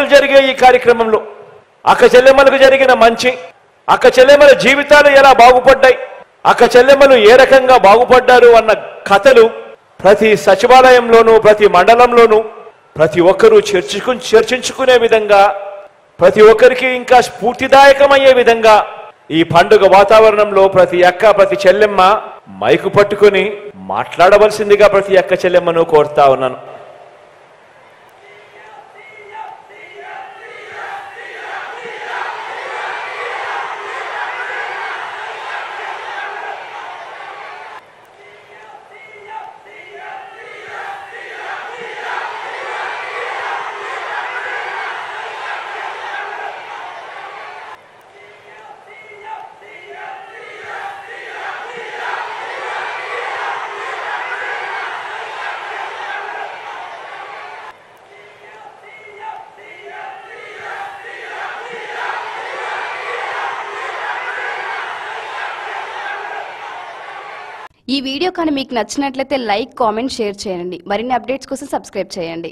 రోజులు జరిగే ఈ కార్యక్రమంలో అక్క చెల్లెమ్మలకు జరిగిన మంచి, అక్క చెల్లెమ్మల జీవితాలు ఎలా బాగుపడ్డాయి, అక్క చెల్లెమ్మలు ఏ రకంగా బాగుపడ్డారు అన్న కథలు ప్రతి సచివాలయంలోనూ ప్రతి మండలంలోనూ ప్రతి ఒక్కరూ చర్చించుకునే విధంగా, ప్రతి ఒక్కరికి ఇంకా స్ఫూర్తిదాయకమయ్యే విధంగా ఈ పండుగ వాతావరణంలో ప్రతి అక్క ప్రతి చెల్లెమ్మ మైకు పట్టుకొని మాట్లాడవలసిందిగా ప్రతి అక్క చెల్లెమ్మను కోరుతా ఉన్నాను. ఈ వీడియో కానీ మీకు నచ్చినట్లయితే లైక్, కామెంట్, షేర్ చేయండి. మరిన్ని అప్డేట్స్ కోసం సబ్స్క్రైబ్ చేయండి.